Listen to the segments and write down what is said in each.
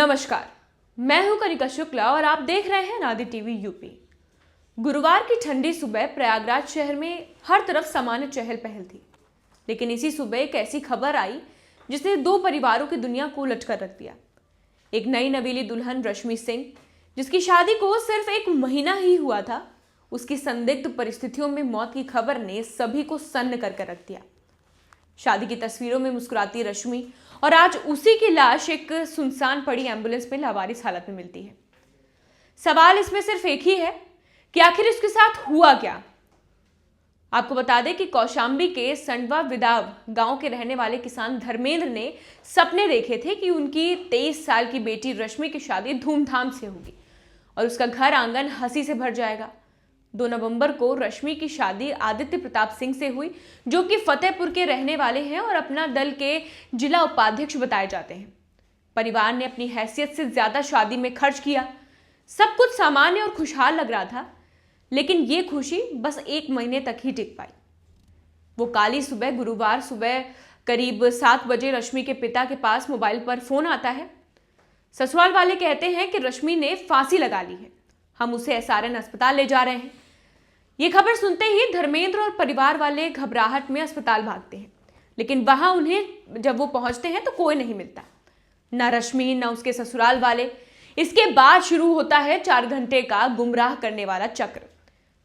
नमस्कार, मैं हूं कनिका शुक्ला और आप देख रहे हैं नादी टीवी यूपी। गुरुवार की ठंडी सुबह प्रयागराज शहर में हर तरफ सामान्य चहल पहल थी, लेकिन इसी सुबह एक ऐसी खबर आई जिसने दो परिवारों की दुनिया को उलट कर रख दिया। एक नई नवीली दुल्हन रश्मि सिंह, जिसकी शादी को सिर्फ एक महीना ही हुआ था, उसकी संदिग्ध परिस्थितियों में मौत की खबर ने सभी को सन्न कर रख दिया। शादी की तस्वीरों में मुस्कुराती रश्मि और आज उसी की लाश एक सुनसान पड़ी एम्बुलेंस में लावारिस हालत में मिलती है। सवाल इसमें सिर्फ एक ही है कि आखिर इसके साथ हुआ क्या। आपको बता दें कि कौशांबी के संडवा विदाव गांव के रहने वाले किसान धर्मेंद्र ने सपने देखे थे कि उनकी 23 साल की बेटी रश्मि की शादी धूमधाम से होगी और उसका घर आंगन हंसी से भर जाएगा। 2 नवंबर को रश्मि की शादी आदित्य प्रताप सिंह से हुई, जो कि फतेहपुर के रहने वाले हैं और अपना दल के जिला उपाध्यक्ष बताए जाते हैं। परिवार ने अपनी हैसियत से ज्यादा शादी में खर्च किया। सब कुछ सामान्य और खुशहाल लग रहा था, लेकिन ये खुशी बस 1 महीने तक ही टिक पाई। वो काली सुबह गुरुवार सुबह करीब 7 बजे रश्मि के पिता के पास मोबाइल पर फोन आता है। ससुराल वाले कहते हैं कि रश्मि ने फांसी लगा ली है, हम उसे SRN अस्पताल ले जा रहे हैं। ये खबर सुनते ही धर्मेंद्र और परिवार वाले घबराहट में अस्पताल भागते हैं, लेकिन वहां उन्हें जब वो पहुंचते हैं तो कोई नहीं मिलता, ना रश्मि ना उसके ससुराल वाले। इसके बाद शुरू होता है 4 घंटे का गुमराह करने वाला चक्र।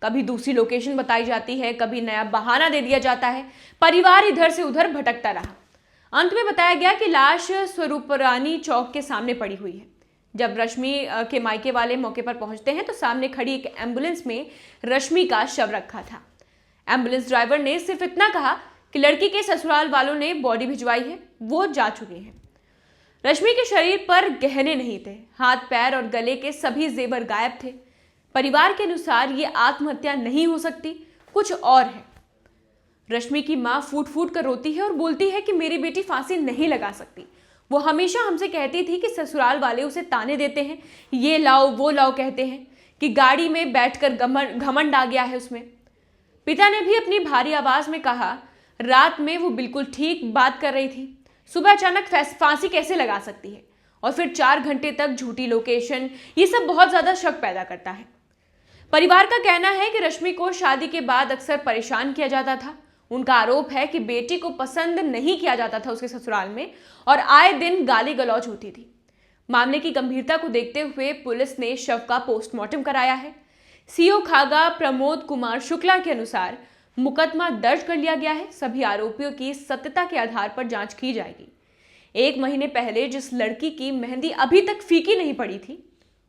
कभी दूसरी लोकेशन बताई जाती है, कभी नया बहाना दे दिया जाता है। परिवार इधर से उधर भटकता रहा। अंत में बताया गया कि लाश स्वरूपरानी चौक के सामने पड़ी हुई है। जब रश्मि के मायके वाले मौके पर पहुंचते हैं तो सामने खड़ी एक एम्बुलेंस में रश्मि का शव रखा था। एम्बुलेंस ड्राइवर ने सिर्फ इतना कहा कि लड़की के ससुराल वालों ने बॉडी भिजवाई है, वो जा चुके हैं। रश्मि के शरीर पर गहने नहीं थे, हाथ पैर और गले के सभी जेवर गायब थे। परिवार के अनुसार ये आत्महत्या नहीं हो सकती, कुछ और है। रश्मि की मां फूट फूट कर रोती है और बोलती है कि मेरी बेटी फांसी नहीं लगा सकती। वो हमेशा हमसे कहती थी कि ससुराल वाले उसे ताने देते हैं, ये लाओ वो लाओ कहते हैं, कि गाड़ी में बैठकर घमंड आ गया है उसमें। पिता ने भी अपनी भारी आवाज में कहा, रात में वो बिल्कुल ठीक बात कर रही थी, सुबह अचानक फांसी कैसे लगा सकती है। और फिर 4 घंटे तक झूठी लोकेशन, ये सब बहुत ज्यादा शक पैदा करता है। परिवार का कहना है कि रश्मि को शादी के बाद अक्सर परेशान किया जाता था। उनका आरोप है कि बेटी को पसंद नहीं किया जाता था उसके ससुराल में और आए दिन गाली गलौज होती थी। मामले की गंभीरता को देखते हुए पुलिस ने शव का पोस्टमार्टम कराया है। CO खागा प्रमोद कुमार शुक्ला के अनुसार मुकदमा दर्ज कर लिया गया है। सभी आरोपियों की सत्यता के आधार पर जांच की जाएगी। 1 महीने पहले जिस लड़की की मेहंदी अभी तक फीकी नहीं पड़ी थी,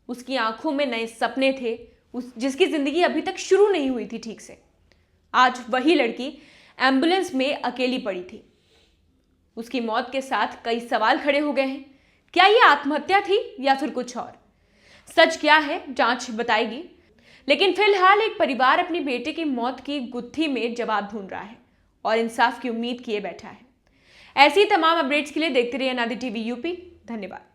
उसकी आंखों में नए सपने थे, जिसकी जिंदगी अभी तक शुरू नहीं हुई थी ठीक से। आज वही लड़की एम्बुलेंस में अकेली पड़ी थी। उसकी मौत के साथ कई सवाल खड़े हो गए हैं। क्या यह आत्महत्या थी या फिर कुछ और? सच क्या है, जांच बताएगी। लेकिन फिलहाल एक परिवार अपनी बेटे की मौत की गुत्थी में जवाब ढूंढ रहा है और इंसाफ की उम्मीद किए बैठा है। ऐसी तमाम अपडेट्स के लिए देखते रहिए नादी टीवी यूपी। धन्यवाद।